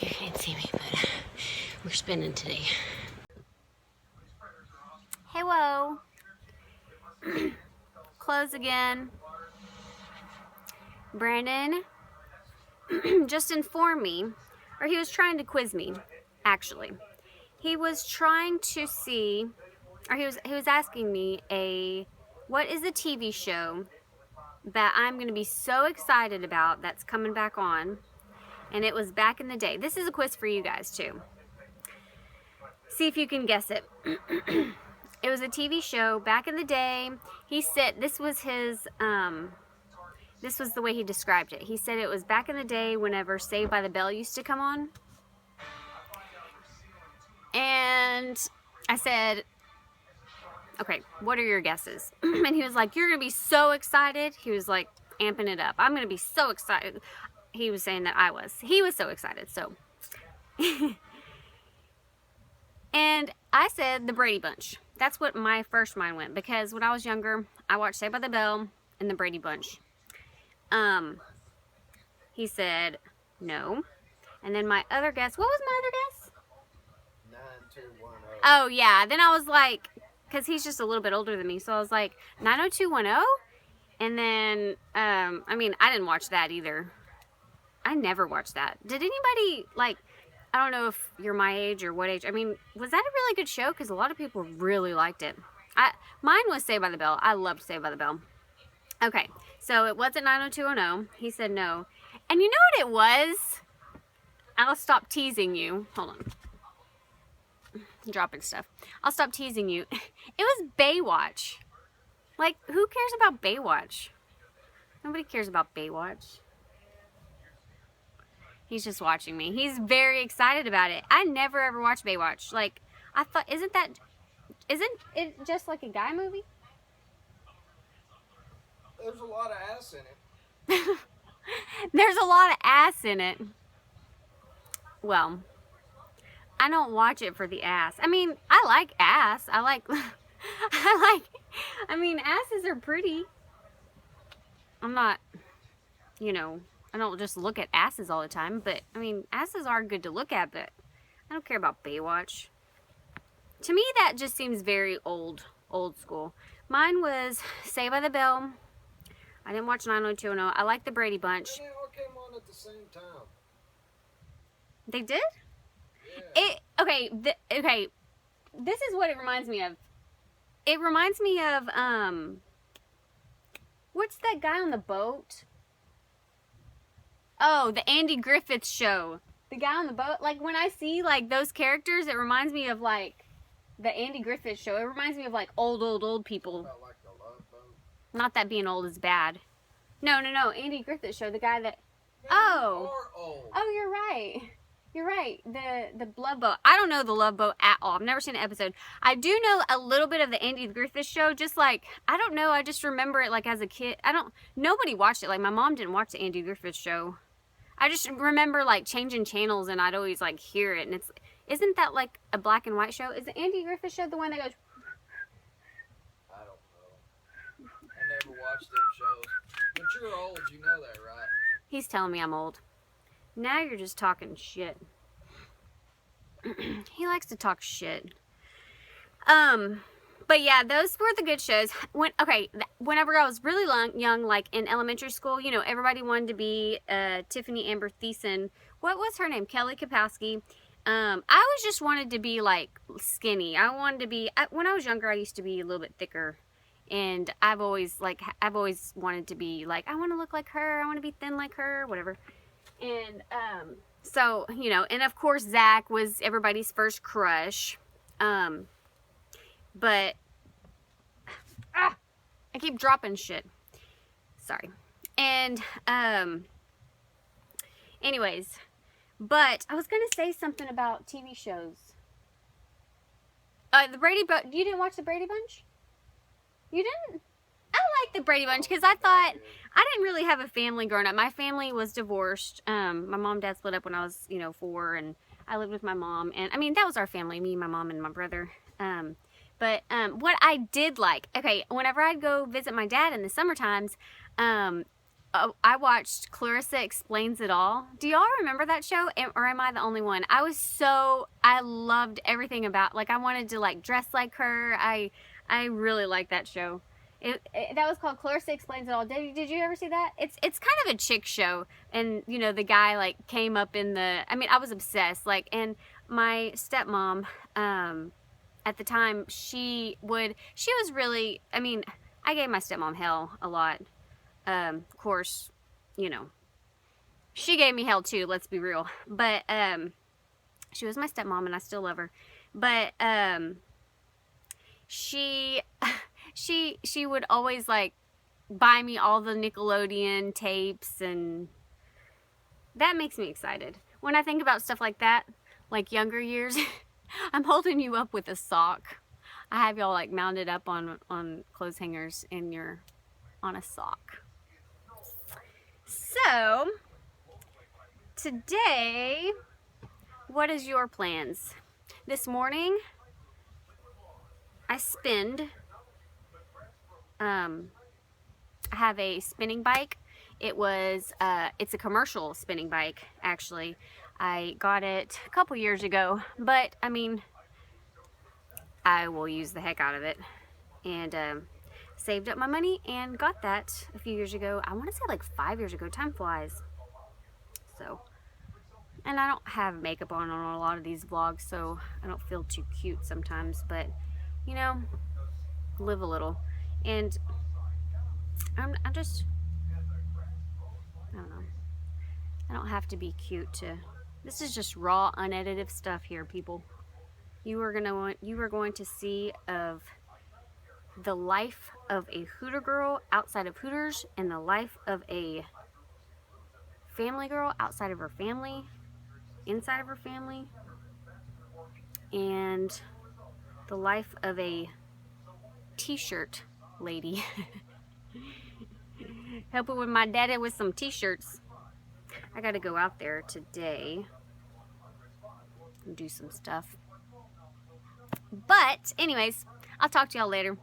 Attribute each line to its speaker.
Speaker 1: You can't see me, but we're spinning today. Hello. Close again. Brandon just informed me, or he was trying to quiz me, actually. He was trying to see, or he was asking me what is a TV show that I'm going to be so excited about that's coming back on, and it was back in the day. This is a quiz for you guys too. See if you can guess it. It was a TV show back in the day. He said this was his, this was the way he described it. He said it was back in the day whenever Saved by the Bell used to come on. And I said, okay, what are your guesses? And he was like, you're going to be so excited. He was like amping it up. I'm going to be so excited. He was saying that I was. He was so excited, so. And I said the Brady Bunch. That's what my first mind went, because when I was younger, I watched Saved by the Bell and the Brady Bunch. He said no. And then my other guess, what was my other guess?
Speaker 2: 90210.
Speaker 1: Oh yeah, then I was like, because he's just a little bit older than me, so I was like 90210. And then I mean, I didn't watch that either. I never watched that. Did anybody, like, I don't know if you're my age or what age. I mean, was that a really good show? Because a lot of people really liked it. Mine was Saved by the Bell. I loved Saved by the Bell. Okay, so it wasn't 90210. He said no. And you know what it was? I'll stop teasing you. Hold on. I'm dropping stuff. I'll stop teasing you. It was Baywatch. Like, who cares about Baywatch? Nobody cares about Baywatch. He's just watching me. He's very excited about it. I never ever watched Baywatch. Like, I thought, isn't it just like a guy movie?
Speaker 2: There's a lot of ass in it.
Speaker 1: There's a lot of ass in it. Well, I don't watch it for the ass. I mean, I like ass. I mean, asses are pretty. I'm not, you know, I don't just look at asses all the time, but I mean, asses are good to look at, but I don't care about Baywatch. To me, that just seems very old school. Mine was Saved by the Bell. I didn't watch 90210. I like the Brady Bunch.
Speaker 2: They all came on at the same time.
Speaker 1: They did?
Speaker 2: Yeah.
Speaker 1: Okay, this is what it reminds me of. It reminds me of, what's that guy on the boat? Oh, the Andy Griffith Show. The guy on the boat. Like, when I see, like, those characters, it reminds me of, like, the Andy Griffith Show. It reminds me of, like, old people.
Speaker 2: About like the Love Boat.
Speaker 1: Not that being old is bad. No. Andy Griffith Show. The guy that...
Speaker 2: Man,
Speaker 1: Oh.
Speaker 2: you are old.
Speaker 1: Oh, you're right. You're right. The Love Boat. I don't know the Love Boat at all. I've never seen an episode. I do know a little bit of the Andy Griffith Show. Just like, I don't know. I just remember it like as a kid. Nobody watched it. Like, my mom didn't watch the Andy Griffith Show. I just remember like changing channels and I'd always like hear it. And isn't that like a black and white show? Is the Andy Griffith Show the one that goes...
Speaker 2: I don't know. I never watched them shows. But you're old, you know that, right?
Speaker 1: He's telling me I'm old. Now you're just talking shit. He likes to talk shit. But yeah, those were the good shows. Whenever I was really young, like in elementary school, you know, everybody wanted to be Tiffany Amber Thiessen. What was her name? Kelly Kapowski. I always just wanted to be like skinny. I wanted to be, when I was younger, I used to be a little bit thicker. And I've always wanted to be like, I want to look like her. I want to be thin like her, whatever. And, so, you know, and of course, Zach was everybody's first crush. But, I keep dropping shit. Sorry. And, anyways, but I was going to say something about TV shows. The Brady Bunch. You didn't watch the Brady Bunch? You didn't? I like the Brady Bunch because I thought I didn't really have a family growing up. My family was divorced. My mom and dad split up when I was, 4, and I lived with my mom. And I mean, that was our family, me, my mom, and my brother. But what I did like, okay, whenever I'd go visit my dad in the summer times, I watched Clarissa Explains It All. Do y'all remember that show? Or am I the only one? I loved everything about, like, I wanted to, like, dress like her. I really liked that show. That was called Clarissa Explains It All. Did you ever see that? It's kind of a chick show. And, you know, the guy, like, came up in the, I mean, I was obsessed. Like, and my stepmom, at the time, she was really, I mean, I gave my stepmom hell a lot. Of course, you know, she gave me hell too, let's be real. But, she was my stepmom and I still love her. But, she would always, like, buy me all the Nickelodeon tapes, and that makes me excited. When I think about stuff like that, like younger years, I'm holding you up with a sock. I have y'all, like, mounted up on clothes hangers and you're on a sock. So, today, what is your plans? This morning, I have a spinning bike. It's a commercial spinning bike, actually. I got it a couple years ago, but, I mean, I will use the heck out of it. And, saved up my money and got that a few years ago. I want to say like 5 years ago. Time flies. So, and I don't have makeup on a lot of these vlogs, so I don't feel too cute sometimes, but, you know, live a little. And I don't know. I don't have to be cute this is just raw, unedited stuff here, people. You are going to see of the life of a Hooter girl outside of Hooters, and the life of a family girl outside of her family, inside of her family, and the life of a t-shirt lady. Helping with my daddy with some t-shirts. I gotta go out there today and do some stuff. But anyways, I'll talk to y'all later.